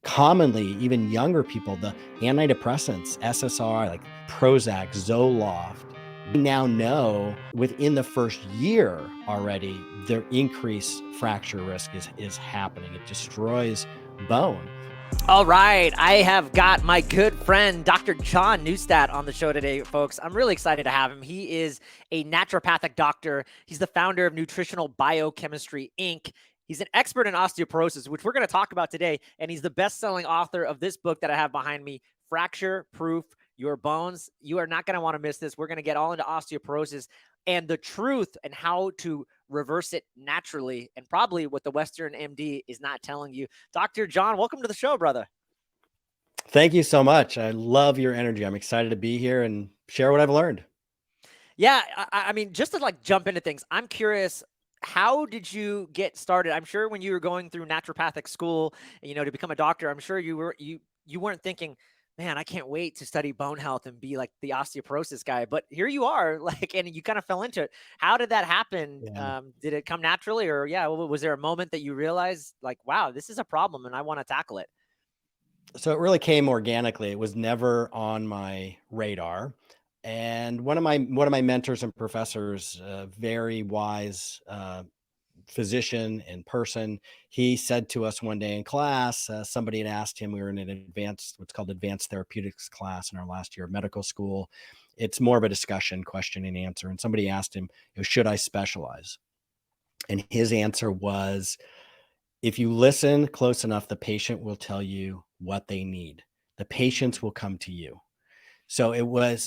commonly, even younger people, the antidepressants, SSRI, like Prozac, Zoloft, we now know within the first year already, their increased fracture risk is happening. It destroys bone. All right, I have got my good friend, Dr. John Neustadt, on the show today, folks. I'm really excited to have him. He is a naturopathic doctor. He's the founder of Nutritional Biochemistry, Inc. He's an expert in osteoporosis, which we're going to talk about today. And he's the best-selling author of this book that I have behind me, Fracture Proof Your Bones. You are not going to want to miss this. We're going to get all into osteoporosis and the truth and how to reverse it naturally, and probably what the Western MD is not telling you. Dr. John, welcome to the show, brother. Thank you so much. I love your energy. I'm excited to be here and share what I've learned. Yeah, I mean, just to like jump into things, I'm curious, how did you get started? I'm sure when you were going through naturopathic school, to become a doctor, I'm sure you weren't thinking, man, I can't wait to study bone health and be like the osteoporosis guy. But here you are, like, and you kind of fell into it. How did that happen? Yeah. Did it come naturally, or was there a moment that you realized, like, wow, this is a problem and I want to tackle it? So it really came organically. It was never on my radar. And one of my mentors and professors, a very wise physician and person, he said to us one day in class, somebody had asked him, we were in an what's called advanced therapeutics class in our last year of medical school. It's more of a discussion, question and answer. And somebody asked him, should I specialize? And his answer was, if you listen close enough, the patient will tell you what they need. The patients will come to you. So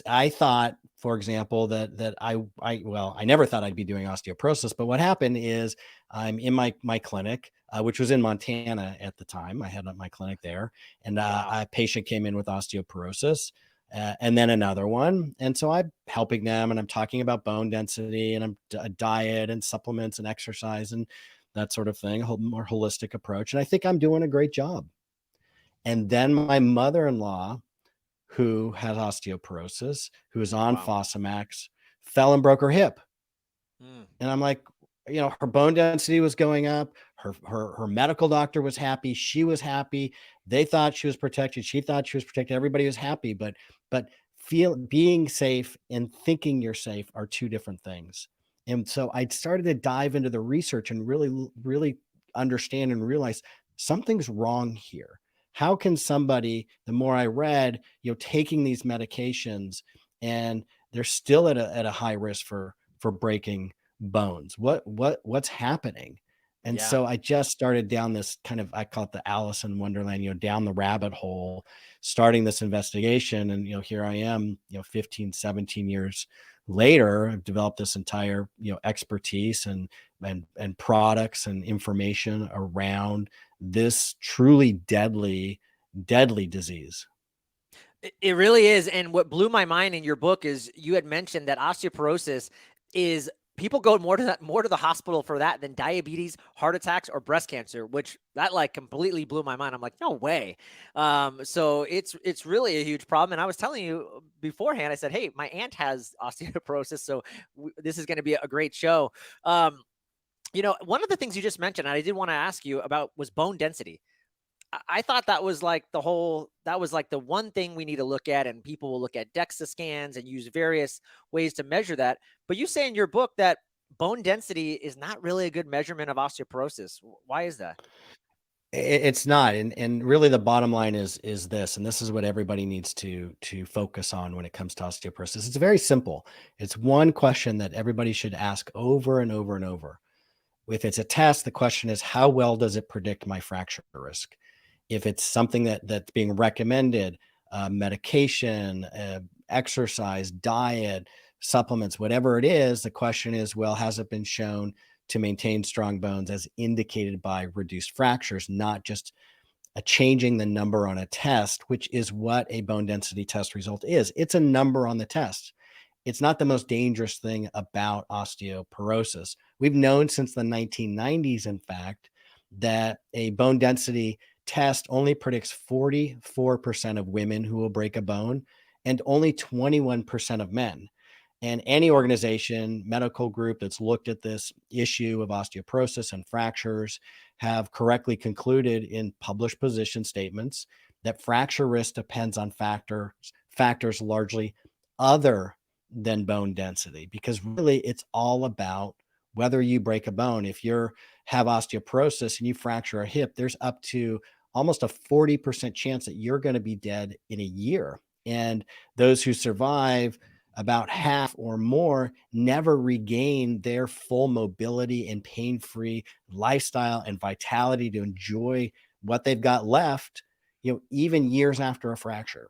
I thought, for example, that I never thought I'd be doing osteoporosis, but what happened is I'm in my clinic, which was in Montana at the time. I had my clinic there, and Wow. a patient came in with osteoporosis, and then another one. And so I'm helping them, and I'm talking about bone density and diet and supplements and exercise and that sort of thing, a whole more holistic approach. And I think I'm doing a great job. And then my mother-in-law, who had osteoporosis, who was on Wow. Fosamax, fell and broke her hip. Mm. And I'm like, her bone density was going up. Her medical doctor was happy. She was happy. They thought she was protected. She thought she was protected. Everybody was happy. But being safe and thinking you're safe are two different things. And so I started to dive into the research and really understand and realize something's wrong here. How can somebody, the more I read, taking these medications and they're still at a high risk for breaking bones? What's happening? And Yeah. so I just started down this kind of, I call it the Alice in Wonderland, down the rabbit hole, starting this investigation. And, here I am, 15, 17 years later. I've developed this entire, expertise and products and information around this truly deadly disease. It really is. And what blew my mind in your book is you had mentioned that osteoporosis is, people go more to the hospital for that than diabetes, heart attacks, or breast cancer, which that like completely blew my mind. I'm like, no way. So it's really a huge problem. And I was telling you beforehand, I said, hey, my aunt has osteoporosis, so this is going to be a great show. One of the things you just mentioned, and I did want to ask you about, was bone density. I thought that was like the one thing we need to look at, and people will look at DEXA scans and use various ways to measure that. But you say in your book that bone density is not really a good measurement of osteoporosis. Why is that? It's not, and really the bottom line is this, and this is what everybody needs to focus on when it comes to osteoporosis. It's very simple. It's one question that everybody should ask over and over and over. If it's a test, the question is, how well does it predict my fracture risk? If it's something that's being recommended, medication, exercise, diet, supplements, whatever it is, the question is, well, has it been shown to maintain strong bones as indicated by reduced fractures, not just changing the number on a test, which is what a bone density test result is. It's a number on the test. It's not the most dangerous thing about osteoporosis. We've known since the 1990s, in fact, that a bone density test only predicts 44% of women who will break a bone and only 21% of men. And any organization, medical group that's looked at this issue of osteoporosis and fractures have correctly concluded in published position statements that fracture risk depends on factors largely other than bone density, because really it's all about whether you break a bone. If you have osteoporosis and you fracture a hip, there's up to almost a 40% chance that you're going to be dead in a year. And those who survive, about half or more, never regain their full mobility and pain-free lifestyle and vitality to enjoy what they've got left, even years after a fracture.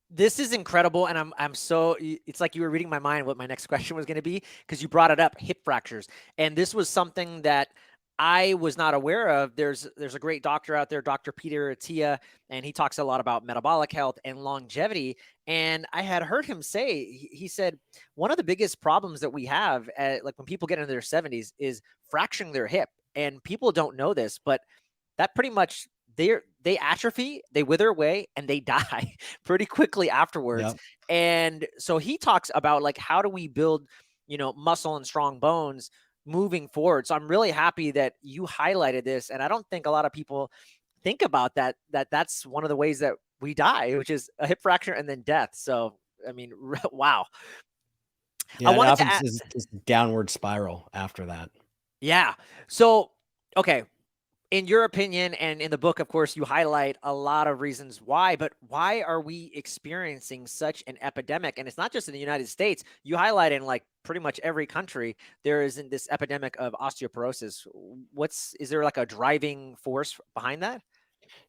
This is incredible, and I'm so, it's like you were reading my mind what my next question was going to be, because you brought it up, hip fractures, and this was something that I was not aware of. There's a great doctor out there, Dr. Peter Attia, and he talks a lot about metabolic health and longevity. And I had heard him say, he said one of the biggest problems that we have, like when people get into their 70s, is fracturing their hip, and people don't know this, but that pretty much, they atrophy, they wither away, and they die pretty quickly afterwards. Yep. And so he talks about like, how do we build, muscle and strong bones moving forward. So I'm really happy that you highlighted this, and I don't think a lot of people think about that's one of the ways that we die, which is a hip fracture and then death. So I mean, wow. I Yeah, it wanted to often ask, is this downward spiral after that. yeah. So okay, in your opinion, and in the book, of course, you highlight a lot of reasons why, but why are we experiencing such an epidemic? And it's not just in the United States. You highlight in like pretty much every country, there is this epidemic of osteoporosis. Is there like a driving force behind that?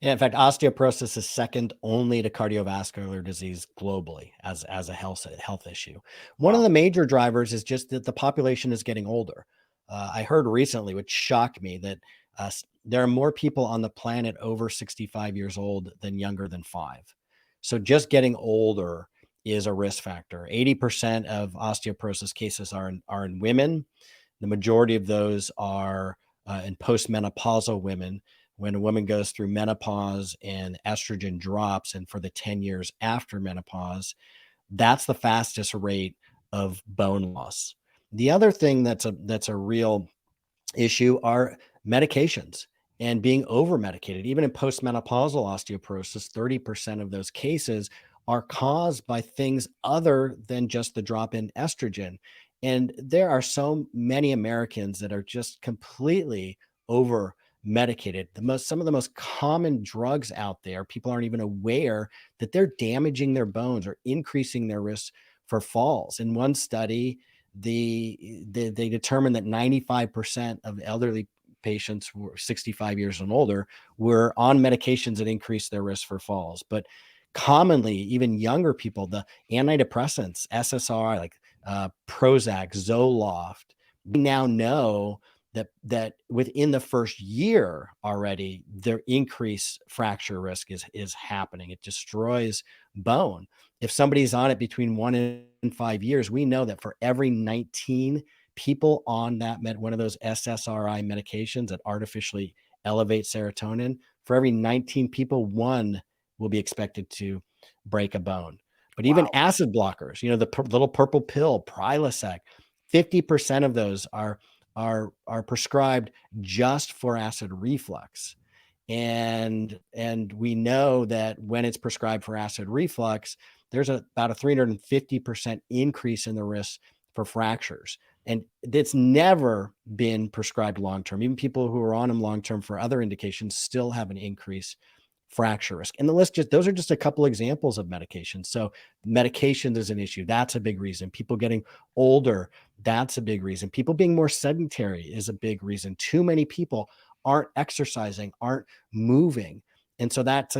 Yeah, in fact, osteoporosis is second only to cardiovascular disease globally as a health issue. One of Wow. the major drivers is just that the population is getting older. I heard recently, which shocked me, that there are more people on the planet over 65 years old than younger than 5. So just getting older is a risk factor. 80% of osteoporosis cases are in women. The majority of those are in postmenopausal women, when a woman goes through menopause and estrogen drops, and for the 10 years after menopause, that's the fastest rate of bone loss. The other thing that's a real issue are medications and being over medicated. Even in postmenopausal osteoporosis, 30% of those cases are caused by things other than just the drop in estrogen. And there are so many Americans that are just completely over medicated. Some of the most common drugs out there, people aren't even aware that they're damaging their bones or increasing their risk for falls. In one study, they determined that 95% of elderly patients who were 65 years and older were on medications that increased their risk for falls. But commonly, even younger people, the antidepressants, SSRI, like Prozac, Zoloft, we now know that within the first year already, their increased fracture risk is happening. It destroys bone. If somebody's on it between 1 and 5 years, we know that for every 19 people on one of those SSRI medications that artificially elevate serotonin, for every 19 people, one will be expected to break a bone. But even Wow. acid blockers, the little purple pill, Prilosec, 50% of those are prescribed just for acid reflux. And we know that when it's prescribed for acid reflux, there's about a 350% increase in the risk for fractures. And it's never been prescribed long term. Even people who are on them long term for other indications still have an increase fracture risk. And the list, those are just a couple examples of medications. So medication is an issue. That's a big reason. People getting older, that's a big reason. People being more sedentary is a big reason. Too many people aren't exercising, aren't moving. And so that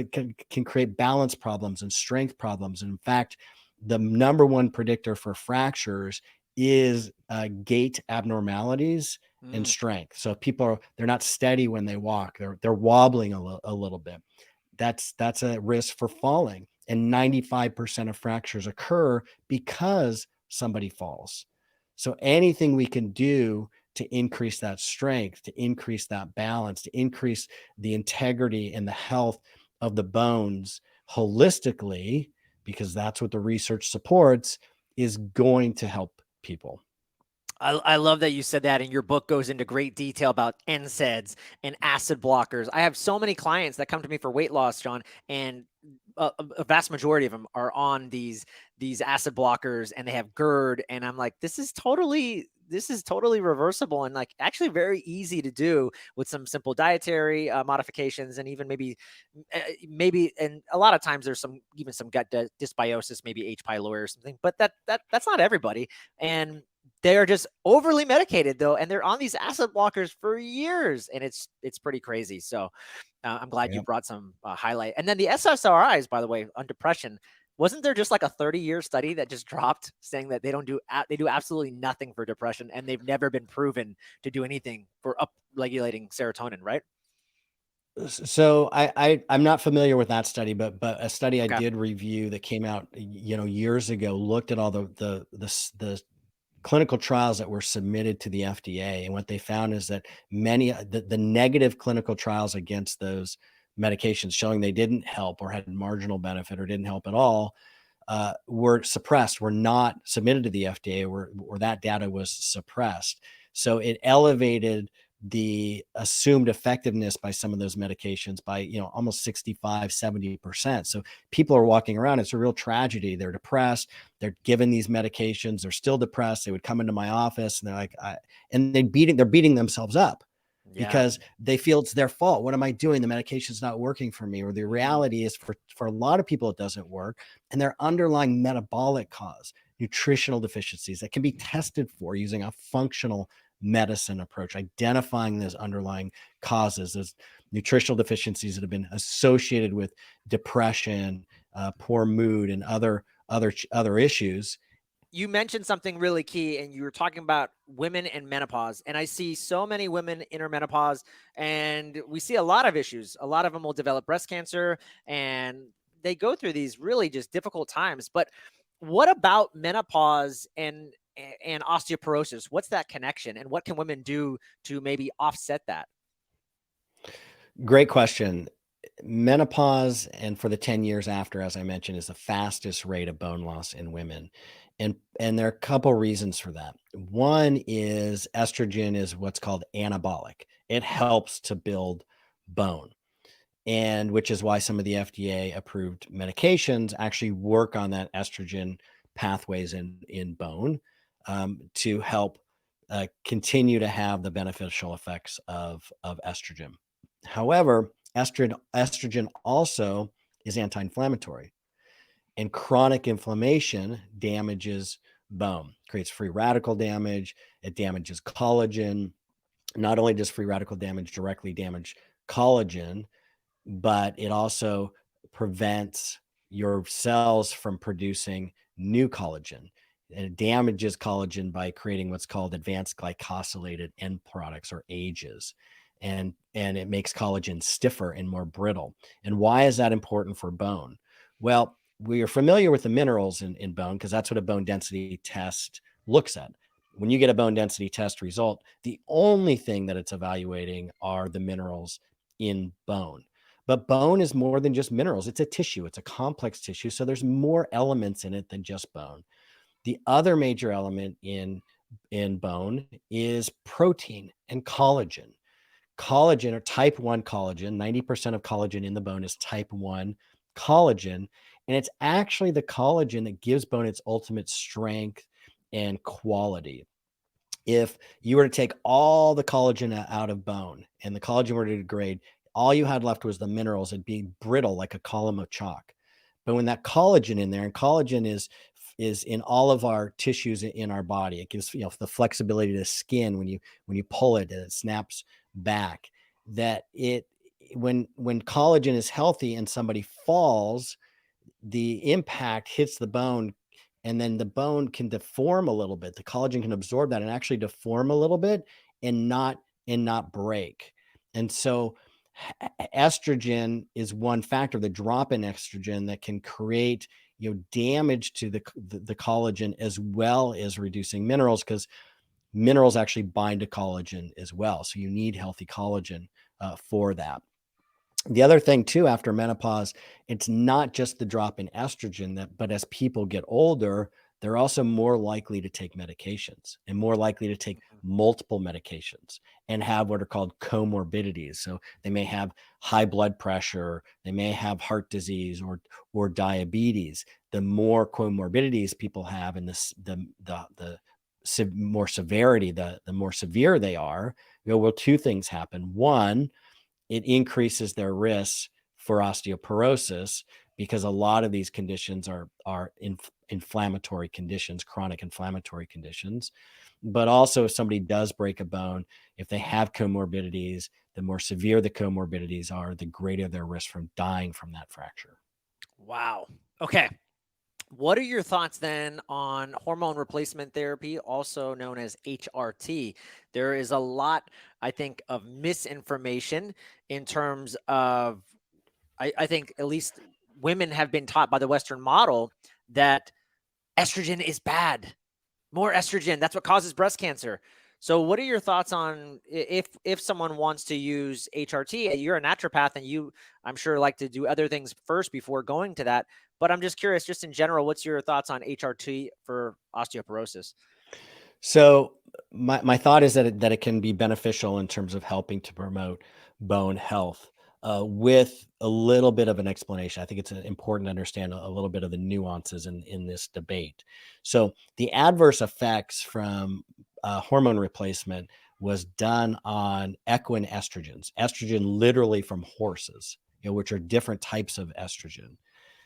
can create balance problems and strength problems. And in fact, the number one predictor for fractures is gait abnormalities and Mm. strength. So if they're not steady when they walk, they're wobbling a little bit. That's a risk for falling. And 95% of fractures occur because somebody falls. So anything we can do to increase that strength, to increase that balance, to increase the integrity and the health of the bones holistically, because that's what the research supports, is going to help people. I love that you said that, and your book goes into great detail about NSAIDs and acid blockers. I have so many clients that come to me for weight loss, John, and a vast majority of them are on these acid blockers, and they have GERD, and I'm like, this is totally reversible and like actually very easy to do with some simple dietary modifications, and even maybe and a lot of times there's some gut dysbiosis, maybe H pylori or something, but that's not everybody. And they are just overly medicated though, and they're on these acid blockers for years, and it's pretty crazy. So I'm glad you Yep. brought some highlight. And then the SSRIs, by the way, on depression, wasn't there just like a 30-year study that just dropped saying that they do absolutely nothing for depression, and they've never been proven to do anything for up regulating serotonin, right? So I'm not familiar with that study, but a study I Okay. did review that came out, years ago, looked at all the clinical trials that were submitted to the FDA, and what they found is that many the negative clinical trials against those medications showing they didn't help or had marginal benefit or didn't help at all, were suppressed, were not submitted to the FDA, or that data was suppressed. So it elevated the assumed effectiveness by some of those medications by, almost 65, 70%. So people are walking around, it's a real tragedy. They're depressed, they're given these medications, they're still depressed. They would come into my office and they're like, they're beating themselves up Yeah. because they feel it's their fault. What am I doing? The medication's not working for me. Or the Mm. reality is, for a lot of people, it doesn't work. And their underlying metabolic cause, nutritional deficiencies that can be tested for using a functional medicine approach, identifying those underlying causes, those nutritional deficiencies that have been associated with depression, poor mood, and other issues. You mentioned something really key, and you were talking about women and menopause. And I see so many women enter menopause, and we see a lot of issues. A lot of them will develop breast cancer, and they go through these really just difficult times. But what about menopause and osteoporosis? What's that connection, and what can women do to maybe offset that? Great question. Menopause, and for the 10 years after, as I mentioned, is the fastest rate of bone loss in women. And there are a couple reasons for that. One is estrogen is what's called anabolic. It helps to build bone. And which is why some of the FDA approved medications actually work on that estrogen pathways in bone, to help continue to have the beneficial effects of estrogen. However, estrogen also is anti-inflammatory, and chronic inflammation damages bone, creates free radical damage. It damages collagen. Not only does free radical damage directly damage collagen, but it also prevents your cells from producing new collagen. And it damages collagen by creating what's called advanced glycosylated end products, or AGEs. And it makes collagen stiffer and more brittle. And why is that important for bone? Well, we are familiar with the minerals in bone because that's what a bone density test looks at. When you get a bone density test result, the only thing that it's evaluating are the minerals in bone. But bone is more than just minerals. It's a tissue. It's a complex tissue. So there's more elements in it than just bone. The other major element in bone is protein and collagen. Collagen, or type 1 collagen, 90% of collagen in the bone is type 1 collagen. And it's actually the collagen that gives bone its ultimate strength and quality. If you were to take all the collagen out of bone and the collagen were to degrade, all you had left was the minerals. It'd be brittle like a column of chalk. But when that collagen in there, and collagen is in all of our tissues in our body, it gives, the flexibility to skin when you pull it and it snaps back. That it when collagen is healthy and somebody falls, the impact hits the bone, and then the bone can deform a little bit. The collagen can absorb that and actually deform a little bit, and not break. And so estrogen is one factor, the drop in estrogen, that can create, damage to the collagen, as well as reducing minerals, because minerals actually bind to collagen as well. So you need healthy collagen for that. The other thing too, after menopause, it's not just the drop in estrogen, but as people get older, they're also more likely to take medications and more likely to take Mhm. multiple medications and have what are called comorbidities. So they may have high blood pressure, they may have heart disease or diabetes. The more comorbidities people have, and the more severity, the more severe they are, well, two things happen. One, it increases their risks for osteoporosis because a lot of these conditions are inflammatory conditions, chronic inflammatory conditions. But also, if somebody does break a bone, if they have comorbidities, the more severe the comorbidities are, the greater their risk from dying from that fracture. Wow. Okay. What are your thoughts then on hormone replacement therapy, also known as HRT? There is a lot, I think, of misinformation in terms of, I think at least women have been taught by the Western model that estrogen is bad. More estrogen, that's what causes breast cancer. So what are your thoughts on if someone wants to use HRT? You're a naturopath and you, I'm sure, like to do other things first before going to that. But I'm just curious, just in general, what's your thoughts on HRT for osteoporosis? So my thought is that it can be beneficial in terms of helping to promote bone health, with a little bit of an explanation. I think it's important to understand a little bit of the nuances in this debate. So the adverse effects from hormone replacement was done on equine estrogens, estrogen literally from horses, which are different types of estrogen.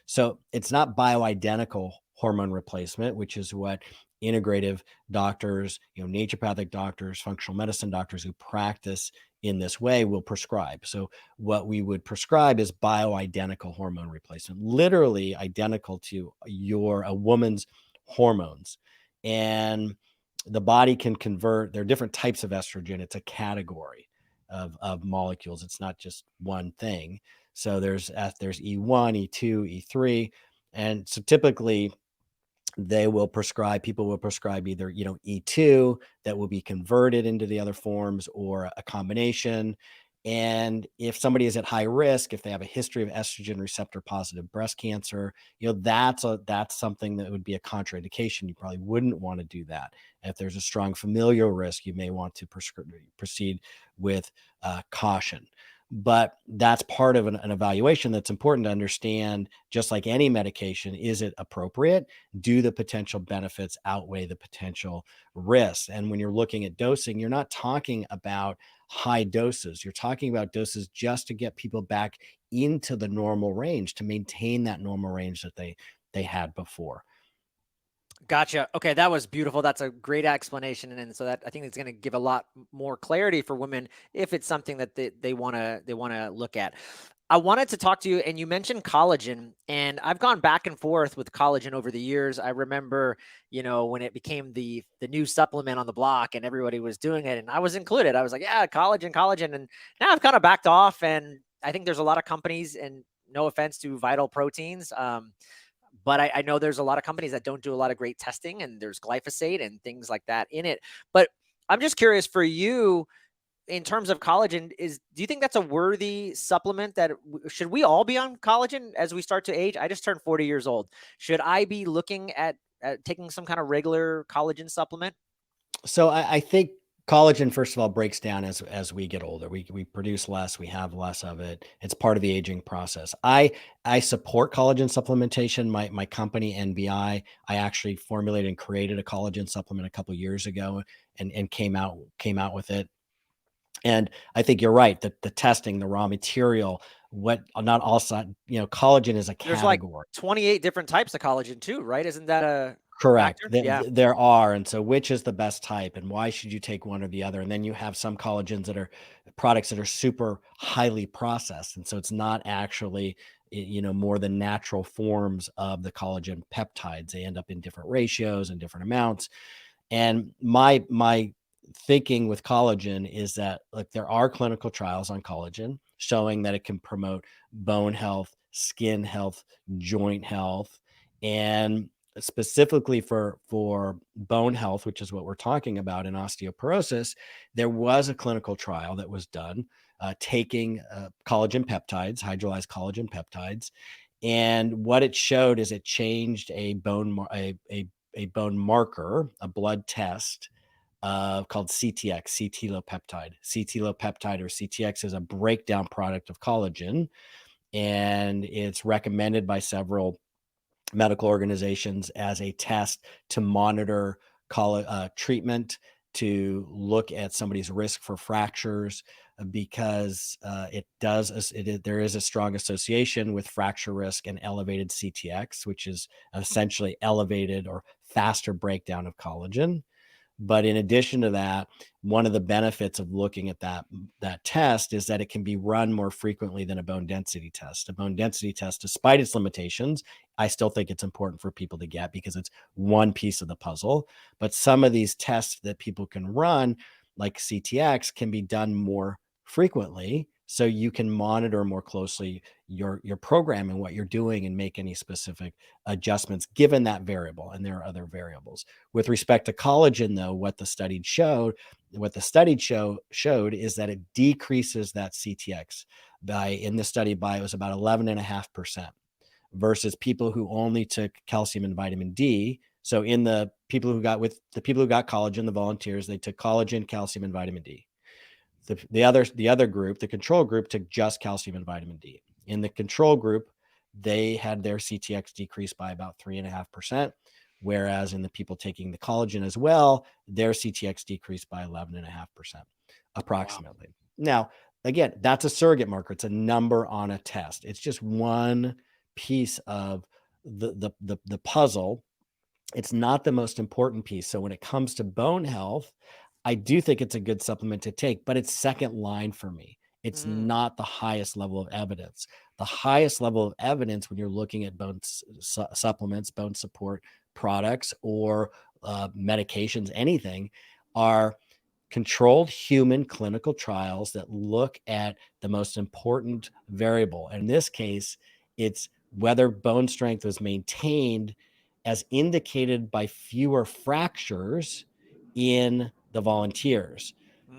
So it's not bioidentical hormone replacement, which is what integrative doctors, naturopathic doctors, functional medicine doctors who practice in this way will prescribe. So what we would prescribe is bioidentical hormone replacement, literally identical to a woman's hormones. And the body can convert, there are different types of estrogen. It's a category of molecules. It's not just one thing. So there's E1, E2, E3, and so typically people will prescribe either E2 that will be converted into the other forms or a combination. And if somebody is at high risk, if they have a history of estrogen receptor positive breast cancer, that's something that would be a contraindication. You probably wouldn't want to do that. If there's a strong familial risk, you may want to proceed with caution. But that's part of an evaluation that's important to understand. Just like any medication, is it appropriate? Do the potential benefits outweigh the potential risks? And when you're looking at dosing, you're not talking about high doses. You're talking about doses just to get people back into the normal range, to maintain that normal range that they had before. Gotcha. Okay, that was beautiful. That's a great explanation, and so that I think it's going to give a lot more clarity for women if it's something that they want to look at. I wanted to talk to you, and you mentioned collagen, and I've gone back and forth with collagen over the years. I remember, when it became the new supplement on the block, and everybody was doing it, and I was included. I was like, yeah, collagen, collagen, and now I've kind of backed off, and I think there's a lot of companies, and no offense to Vital Proteins, but I know there's a lot of companies that don't do a lot of great testing, and there's glyphosate and things like that in it. But I'm just curious for you, in terms of collagen, do you think that's a worthy supplement? Should we all be on collagen as we start to age? I just turned 40 years old. Should I be looking at taking some kind of regular collagen supplement? So I think collagen, first of all, breaks down as we get older. We produce less, we have less of it. It's part of the aging process. I support collagen supplementation. My company NBI, I actually formulated and created a collagen supplement a couple years ago, and came out with it. And I think you're right that the testing, the raw material, what not all collagen is a There's like category. 28 different types of collagen too, right? Isn't that a Correct. factor? Yeah. There are. And so which is the best type and why should you take one or the other? And then you have some collagens that are products that are super highly processed. And so it's not actually, more than natural forms of the collagen peptides. They end up in different ratios and different amounts. And my thinking with collagen is that, like, there are clinical trials on collagen showing that it can promote bone health, skin health, joint health, and specifically for bone health, which is what we're talking about in osteoporosis. There was a clinical trial that was done, taking collagen peptides, hydrolyzed collagen peptides, and what it showed is it changed a a bone marker, a blood test called CTX, C-telopeptide. C-telopeptide or CTX is a breakdown product of collagen, and it's recommended by several medical organizations as a test to monitor treatment, to look at somebody's risk for fractures, because there is a strong association with fracture risk and elevated CTX, which is essentially elevated or faster breakdown of collagen. But in addition to that, one of the benefits of looking at that test is that it can be run more frequently than a bone density test. A bone density test, despite its limitations, I still think it's important for people to get because it's one piece of the puzzle. But some of these tests that people can run, like CTX, can be done more frequently, so you can monitor more closely your program and what you're doing and make any specific adjustments given that variable. And there are other variables. With respect to collagen, though, what the study showed is that it decreases that CTX in the study by, it was about 11.5%, versus people who only took calcium and vitamin D. So in the people who got collagen, the volunteers, they took collagen, calcium, and vitamin D. The other group, the control group, took just calcium and vitamin D. In the control group, they had their CTX decrease by about 3.5%, whereas in the people taking the collagen as well, their CTX decreased by 11.5%, approximately. Wow. Now, again, that's a surrogate marker. It's a number on a test. It's just one piece of the puzzle. It's not the most important piece. So when it comes to bone health, I do think it's a good supplement to take, but it's second line for me. It's not the highest level of evidence. The highest level of evidence when you're looking at bone supplements, bone support products, or medications, anything, are controlled human clinical trials that look at the most important variable. And in this case, it's whether bone strength was maintained as indicated by fewer fractures in the volunteers.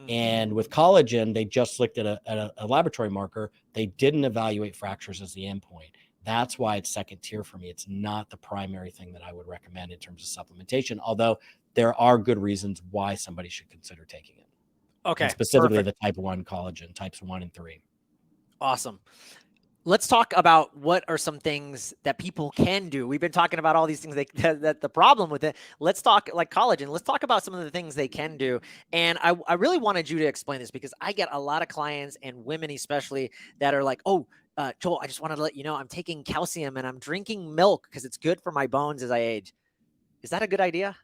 And with collagen, they just looked at a laboratory marker. They didn't evaluate fractures as the endpoint. That's why it's second tier for me. It's not the primary thing that I would recommend in terms of supplementation, although there are good reasons why somebody should consider taking it. Okay. And specifically Perfect. the type 1 collagen, types 1 and 3. Awesome. Let's talk about what are some things that people can do. We've been talking about all these things that the problem with it. Let's talk like collagen. Let's talk about some of the things they can do. And I really wanted you to explain this because I get a lot of clients and women especially that are like, oh, Joel, I just wanted to let you know I'm taking calcium and I'm drinking milk because it's good for my bones as I age. Is that a good idea?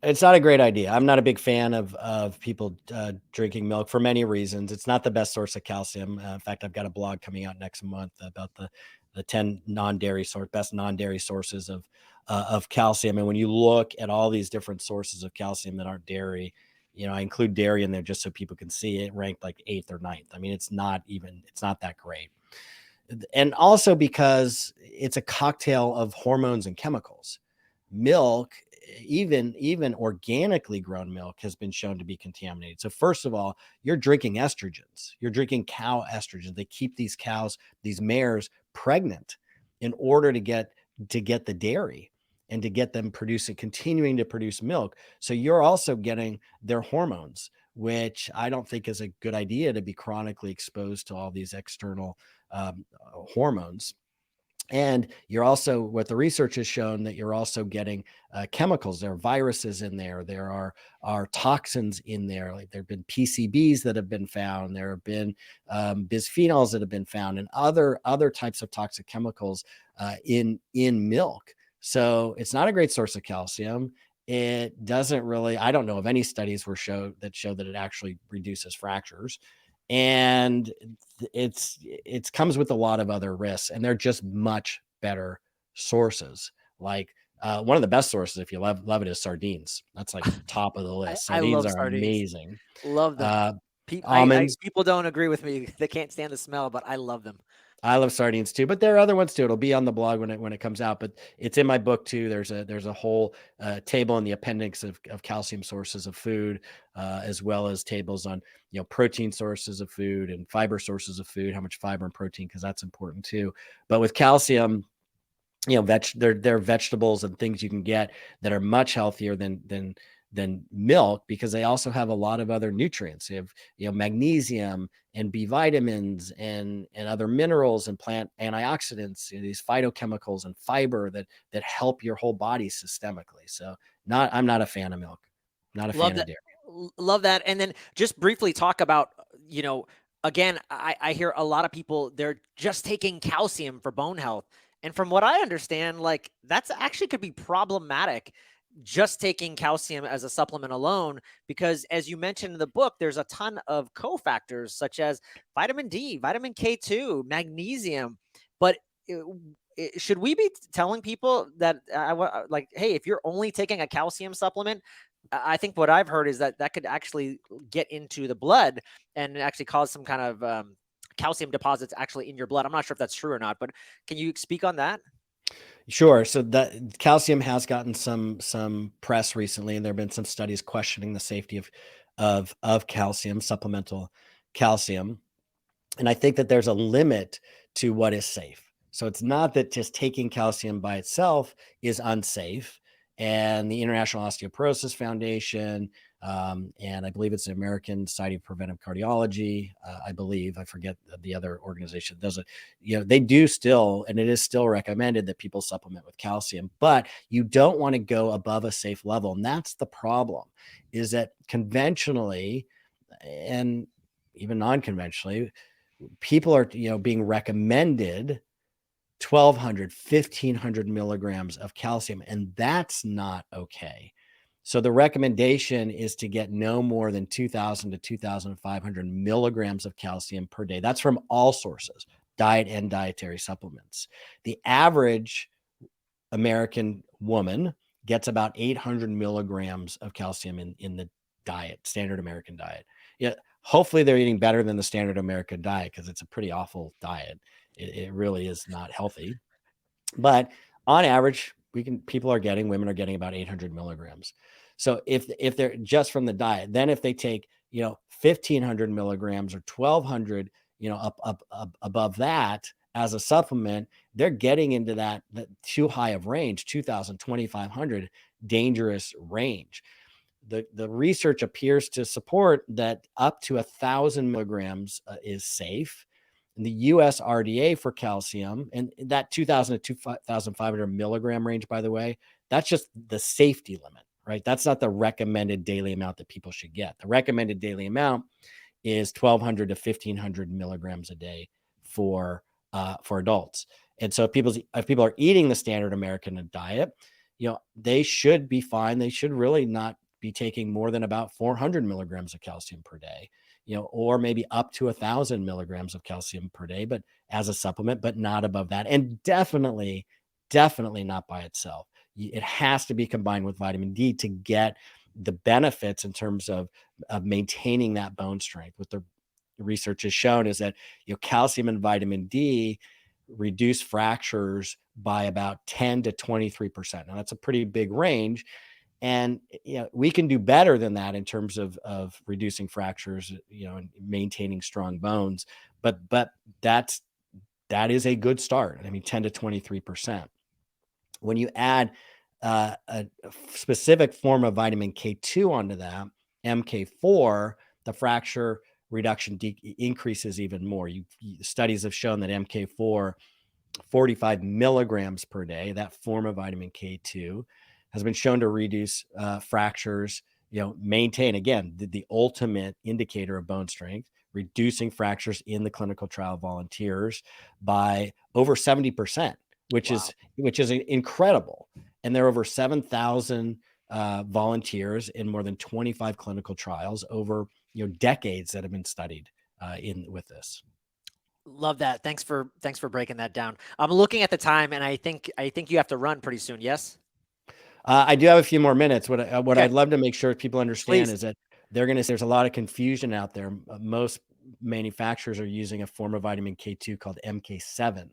It's not a great idea. I'm not a big fan of people drinking milk for many reasons. It's not the best source of calcium. In fact, I've got a blog coming out next month about the 10 best non-dairy sources of calcium. And when you look at all these different sources of calcium that aren't dairy, I include dairy in there just so people can see it, ranked like 8th or 9th. I mean, it's not that great. And also because it's a cocktail of hormones and chemicals. Milk, even organically grown milk, has been shown to be contaminated. So first of all, you're drinking estrogens. You're drinking cow estrogens. They keep these cows, these mares, pregnant in order to get the dairy and to get them continuing to produce milk. So you're also getting their hormones, which I don't think is a good idea, to be chronically exposed to all these external hormones. And you're also, what the research has shown, that you're also getting chemicals. There are viruses in there. There are toxins in there. Like there have been PCBs that have been found. There have been bisphenols that have been found, and other types of toxic chemicals in milk. So it's not a great source of calcium. It doesn't really, I don't know of any studies that show that it actually reduces fractures. And it's comes with a lot of other risks, and they're just much better sources. Like one of the best sources, if you love it, is sardines. That's like top of the list. I Sardines love are sardines. amazing. Love them. Almonds. People don't agree with me. They can't stand the smell, but I love them. I love sardines too, but there are other ones too. It'll be on the blog when it comes out, but it's in my book too. There's a whole table in the appendix of calcium sources of food, as well as tables on protein sources of food and fiber sources of food, how much fiber and protein, because that's important too. But with calcium, They're vegetables and things you can get that are much healthier than milk, because they also have a lot of other nutrients. They have, magnesium and B vitamins and other minerals and plant antioxidants, these phytochemicals and fiber that help your whole body systemically. So I'm not a fan of milk, not a Love fan of that. dairy. Love that. And then just briefly talk about, again, I hear a lot of people, they're just taking calcium for bone health. And from what I understand, like that's actually could be problematic, just taking calcium as a supplement alone, because as you mentioned in the book, there's a ton of cofactors such as vitamin D, vitamin K2, magnesium. But should we be telling people that like, hey, if you're only taking a calcium supplement, I think what I've heard is that that could actually get into the blood and actually cause some kind of calcium deposits actually in your blood. I'm not sure if that's true or not, but can you speak on that? Sure. So that calcium has gotten some press recently, and there have been some studies questioning the safety of calcium, supplemental calcium. And I think that there's a limit to what is safe. So it's not that just taking calcium by itself is unsafe. And the International Osteoporosis Foundation, and I believe it's the American Society of Preventive Cardiology, I forget the other organization, does it. They do still, and it is still recommended that people supplement with calcium, but you don't want to go above a safe level. And that's the problem, is that conventionally and even non-conventionally, people are being recommended 1,200, 1,500 milligrams of calcium, and that's not okay. So the recommendation is to get no more than 2,000 to 2,500 milligrams of calcium per day. That's from all sources, diet and dietary supplements. The average American woman gets about 800 milligrams of calcium in the diet, standard American diet. Yeah, hopefully they're eating better than the standard American diet, because it's a pretty awful diet. It really is not healthy. But on average, women are getting about 800 milligrams. So if they're just from the diet, then if they take 1,500 milligrams or 1,200, up above that as a supplement, they're getting into that too high of range, 2,000, 2,500 dangerous range. The research appears to support that up to 1,000 milligrams is safe. And the US RDA for calcium, and that 2,000 to 2,500 milligram range, by the way, that's just the safety limit, right? That's not the recommended daily amount that people should get. The recommended daily amount is 1,200 to 1,500 milligrams a day for adults. And so if people are eating the standard American diet, they should be fine. They should really not be taking more than about 400 milligrams of calcium per day, or maybe up to 1,000 milligrams of calcium per day, but as a supplement, but not above that. And definitely not by itself. It has to be combined with vitamin D to get the benefits in terms of maintaining that bone strength. What the research has shown is that calcium and vitamin D reduce fractures by about 10 to 23%. Now that's a pretty big range, and we can do better than that in terms of reducing fractures, and maintaining strong bones. But that is a good start. I mean, 10 to 23%. When you add a specific form of vitamin K2 onto that, MK4, the fracture reduction increases even more. Studies have shown that MK4, 45 milligrams per day, that form of vitamin K2, has been shown to reduce fractures, maintain, again, the ultimate indicator of bone strength, reducing fractures in the clinical trial volunteers by over 70%, which Wow. is incredible. And there are over 7,000 volunteers in more than 25 clinical trials over decades that have been studied with this. Love that. Thanks for breaking that down. I'm looking at the time, and I think you have to run pretty soon. Yes. I do have a few more minutes. What Okay. I'd love to make sure people understand Please. is that there's a lot of confusion out there. Most manufacturers are using a form of vitamin K2 called MK7,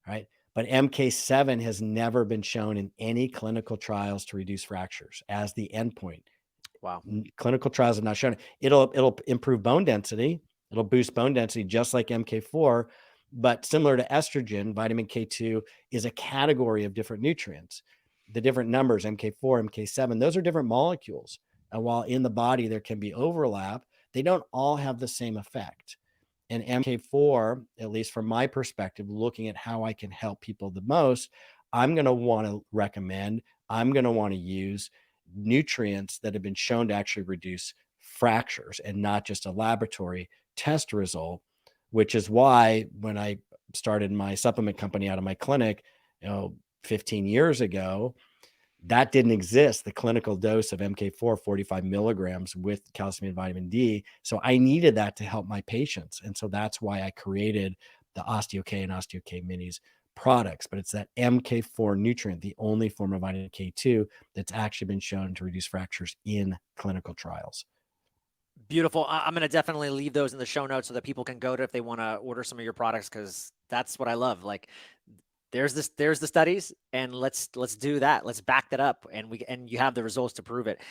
right? But MK7 has never been shown in any clinical trials to reduce fractures as the endpoint. Wow. Clinical trials have not shown it. It'll improve bone density. It'll boost bone density just like MK4, But similar to estrogen, vitamin K2 is a category of different nutrients. The different numbers, MK4, MK7, those are different molecules. And while in the body there can be overlap, they don't all have the same effect. And MK4, at least from my perspective, looking at how I can help people the most, I'm going to want to recommend, I'm going to want to use nutrients that have been shown to actually reduce fractures and not just a laboratory test result, which is why when I started my supplement company out of my clinic, 15 years ago, that didn't exist. The clinical dose of MK4, 45 milligrams with calcium and vitamin D. So I needed that to help my patients. And so that's why I created the OsteoK and OsteoK Minis products. But it's that MK4 nutrient, the only form of vitamin K2 that's actually been shown to reduce fractures in clinical trials. Beautiful. I'm going to definitely leave those in the show notes so that people can go to if they want to order some of your products, because that's what I love. Like, there's the studies, and let's do that. Let's back that up, and you have the results to prove it.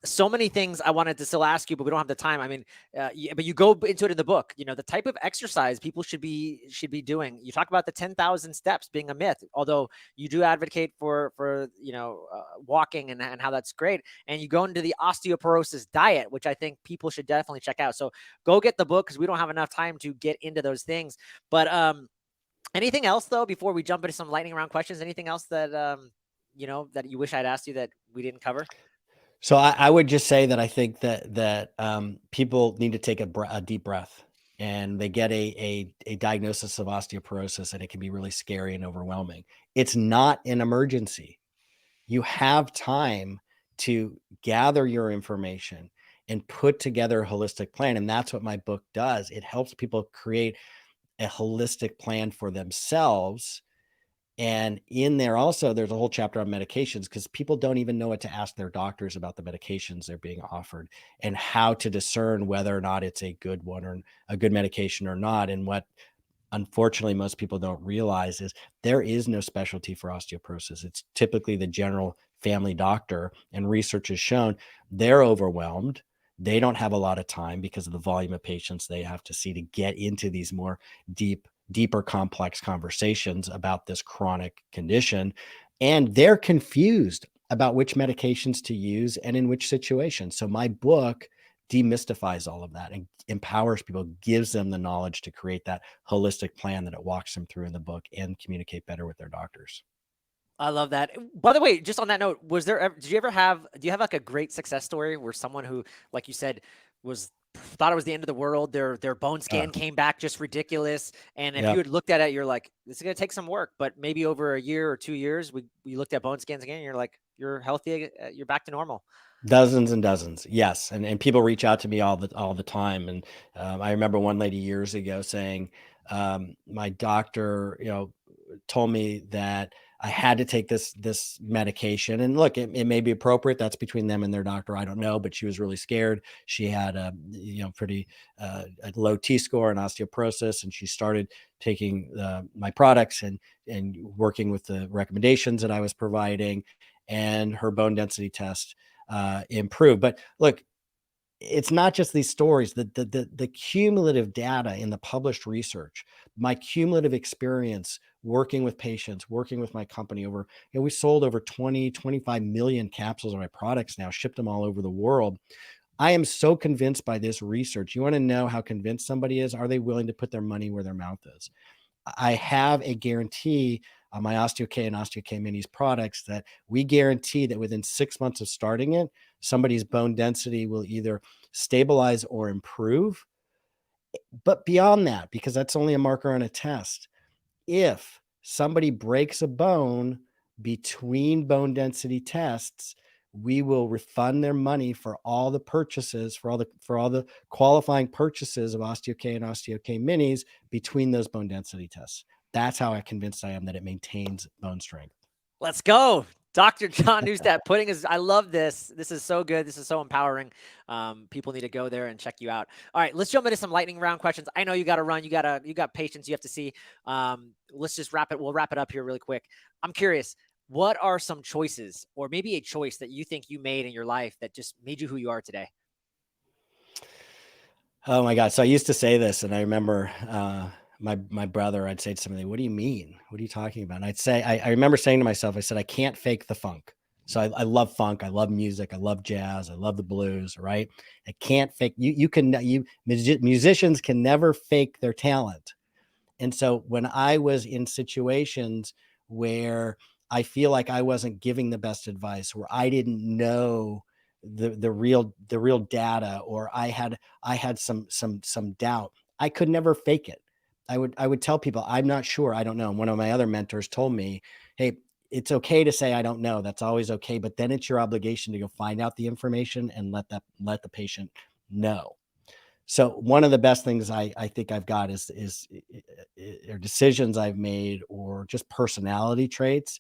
So many things I wanted to still ask you, but we don't have the time. I mean, but you go into it in the book. The type of exercise people should be doing. You talk about the 10,000 steps being a myth, although you do advocate for walking and how that's great. And you go into the osteoporosis diet, which I think people should definitely check out. So go get the book, because we don't have enough time to get into those things. But anything else though, before we jump into some lightning round questions? Anything else that that you wish I'd asked you that we didn't cover? So I would just say that I think that people need to take a deep breath, and they get a diagnosis of osteoporosis, and it can be really scary and overwhelming. It's not an emergency. You have time to gather your information and put together a holistic plan, and that's what my book does. It helps people create a holistic plan for themselves. And in there also, there's a whole chapter on medications, because people don't even know what to ask their doctors about the medications they're being offered, and how to discern whether or not it's a good one or a good medication or not. And what unfortunately most people don't realize is there is no specialty for osteoporosis. It's typically the general family doctor, and research has shown they're overwhelmed. They don't have a lot of time because of the volume of patients they have to see to get into these more deeper complex conversations about this chronic condition. And they're confused about which medications to use and in which situations. So my book demystifies all of that and empowers people, gives them the knowledge to create that holistic plan that it walks them through in the book, and communicate better with their doctors. I love that. By the way, just on that note, do you have like a great success story where someone who, like you said, thought it was the end of the world, their bone scan came back just ridiculous, and if you had looked at it, you're like, this is going to take some work, but maybe over a year or 2 years, we looked at bone scans again, and you're like, you're healthy, you're back to normal. Dozens and dozens. Yes. And people reach out to me all the time. And I remember one lady years ago saying, my doctor, told me that I had to take this medication. And look, it may be appropriate. That's between them and their doctor. I don't know, but she was really scared. She had a pretty a low T-score and osteoporosis, and she started taking my products and working with the recommendations that I was providing, and her bone density test improved. But look, it's not just these stories. The cumulative data in the published research, my cumulative experience working with patients, working with my company over, we sold over 25 million capsules of my products now, shipped them all over the world. I am so convinced by this research. You want to know how convinced somebody is? Are they willing to put their money where their mouth is? I have a guarantee on my OsteoK and OsteoK Minis products that we guarantee that within 6 months of starting it, somebody's bone density will either stabilize or improve. But beyond that, because that's only a marker on a test, if somebody breaks a bone between bone density tests, we will refund their money for all the purchases, for all the qualifying purchases of OsteoK and OsteoK Minis between those bone density tests. That's how convinced I am that it maintains bone strength. Let's go. Dr. John Neustadt I love this. This is so good. This is so empowering. People need to go there and check you out. All right, let's jump into some lightning round questions. I know you got to run. You got patients you have to see. Let's just wrap it. We'll wrap it up here really quick. I'm curious, what are some choices, or maybe a choice that you think you made in your life that just made you who you are today? Oh my God. So I used to say this, and I remember my brother, I'd say to somebody, "What do you mean? What are you talking about?" And I'd say, I remember saying to myself, I said, "I can't fake the funk." So I love funk, I love music, I love jazz, I love the blues, right? I can't fake musicians can never fake their talent. And so when I was in situations where I feel like I wasn't giving the best advice, where I didn't know the real data, or I had some doubt, I could never fake it. I would tell people, I'm not sure, I don't know. And one of my other mentors told me, hey, it's okay to say I don't know. That's always okay, but then it's your obligation to go find out the information and let the patient know. So one of the best things I think I've got is or decisions I've made, or just personality traits,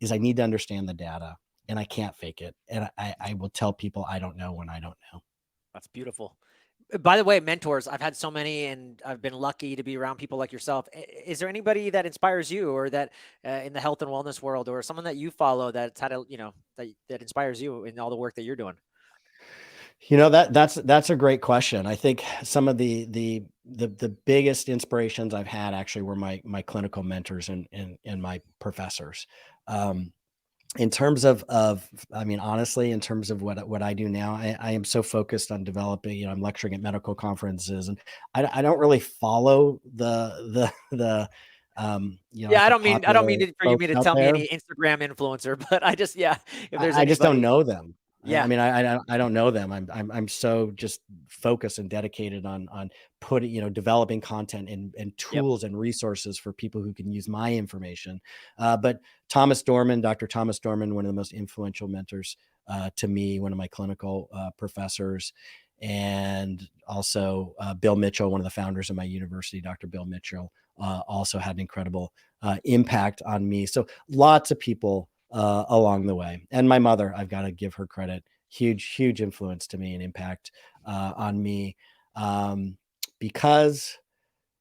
is I need to understand the data, and I can't fake it. And I will tell people I don't know when I don't know. That's beautiful. By the way, mentors, I've had so many, and I've been lucky to be around people like yourself. Is there anybody that inspires you, or that in the health and wellness world, or someone that you follow that's had a, that inspires you in all the work that you're doing? That's a great question. I think some of the biggest inspirations I've had actually were my clinical mentors and my professors. Um, in terms of, I mean, honestly, in terms of what I do now, I am so focused on developing. I'm lecturing at medical conferences, and I don't really follow Yeah, like I the don't mean I don't popular mean for you folks me to out tell me there. any Instagram influencer, but I just, yeah, if there's I just don't anybody, know them. I yeah, mean, I don't know them. I'm so just focused and dedicated on putting, developing content and yep, tools and resources for people who can use my information. But Dr. Thomas Dorman, one of the most influential mentors to me, one of my clinical professors, and also Bill Mitchell, one of the founders of my university, Dr. Bill Mitchell, also had an incredible impact on me. So lots of people along the way. And my mother, I've got to give her credit. Huge influence to me and impact on me, um, because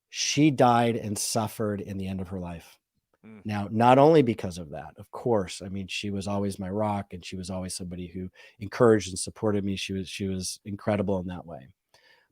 she died and suffered in the end of her life. mm, Now, not only because of that, of course, I mean, she was always my rock, and she was always somebody who encouraged and supported me. She was incredible in that way.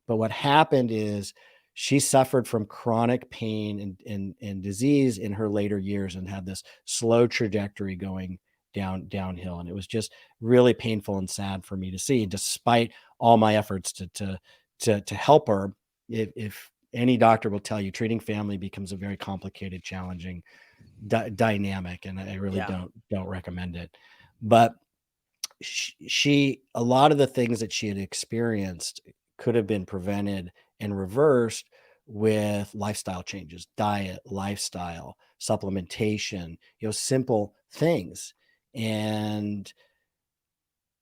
But what happened is she suffered from chronic pain and disease in her later years, and had this slow trajectory going downhill. And it was just really painful and sad for me to see, despite all my efforts to help her. If any doctor will tell you, treating family becomes a very complicated, challenging dynamic, and I really yeah, don't recommend it. But a lot of the things that she had experienced could have been prevented and reversed with lifestyle changes, diet, lifestyle, supplementation, simple things. And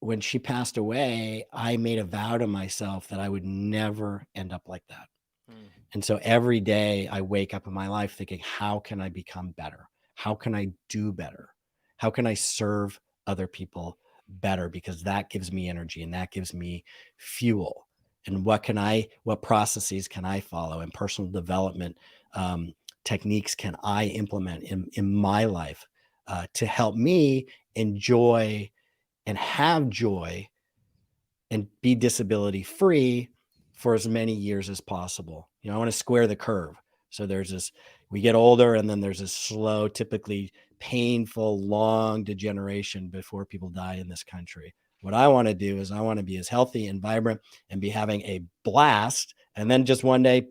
when she passed away, I made a vow to myself that I would never end up like that. mm, And so every day I wake up in my life thinking, how can I become better? How can I do better? How can I serve other people better? Because that gives me energy, and that gives me fuel. And what processes can I follow, and personal development techniques can I implement in my life to help me enjoy and have joy and be disability free for as many years as possible. I want to square the curve. So we get older, and then there's this slow, typically painful, long degeneration before people die in this country. What I want to do is I want to be as healthy and vibrant and be having a blast. And then just one day,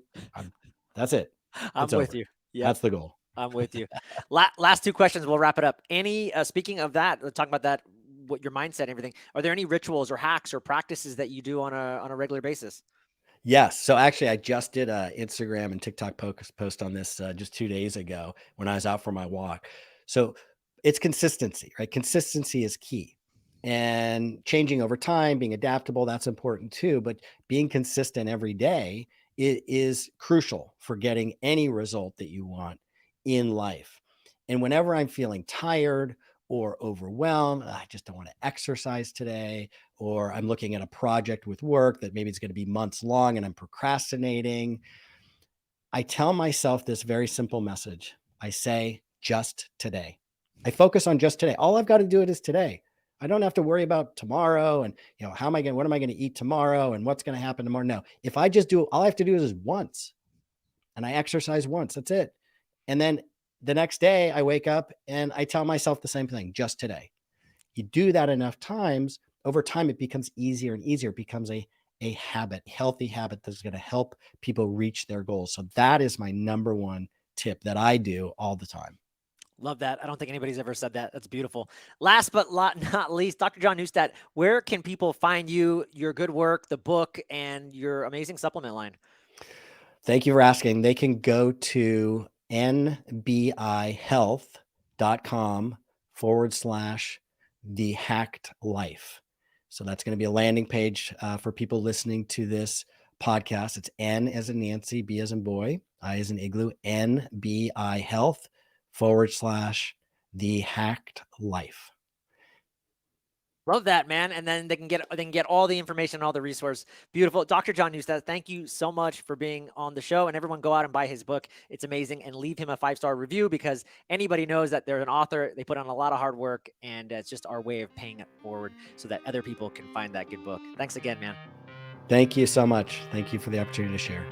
that's it. I'm It's with over. you. Yep, That's the goal. I'm with you. Last two questions, we'll wrap it up. Any speaking of that, let's talk about that. What your mindset, and everything. Are there any rituals or hacks or practices that you do on a regular basis? Yes. So actually, I just did a Instagram and TikTok post on this just 2 days ago when I was out for my walk. So it's consistency, right? Consistency is key, and changing over time, being adaptable, that's important too. But being consistent every day is crucial for getting any result that you want in life. And whenever I'm feeling tired or overwhelmed, I just don't want to exercise today, or I'm looking at a project with work that maybe it's going to be months long and I'm procrastinating, I tell myself this very simple message. I say, just today. I focus on just today. All I've got to do it is today. I don't have to worry about tomorrow and, what am I going to eat tomorrow and what's going to happen tomorrow? No, if I just do, all I have to do is once. and I exercise once. That's it. And then the next day I wake up and I tell myself the same thing, just today. You do that enough times, over time, it becomes easier and easier. It becomes a habit, healthy habit that's going to help people reach their goals. So that is my number one tip that I do all the time. Love that. I don't think anybody's ever said that. That's beautiful. Last but not least, Dr. John Neustadt, where can people find you, your good work, the book, and your amazing supplement line? Thank you for asking. They can go to nbihealth.com/the hacked life. So that's going to be a landing page for people listening to this podcast. It's N as in Nancy, B as in boy, I as in igloo, nbihealth/the hacked life. Love that, man. And then they can get all the information and all the resource. Beautiful. Dr. John Neustadt, thank you so much for being on the show. And everyone go out and buy his book. It's amazing. And leave him a 5-star review, because anybody knows that they're an author. They put on a lot of hard work, and it's just our way of paying it forward so that other people can find that good book. Thanks again, man. Thank you so much. Thank you for the opportunity to share.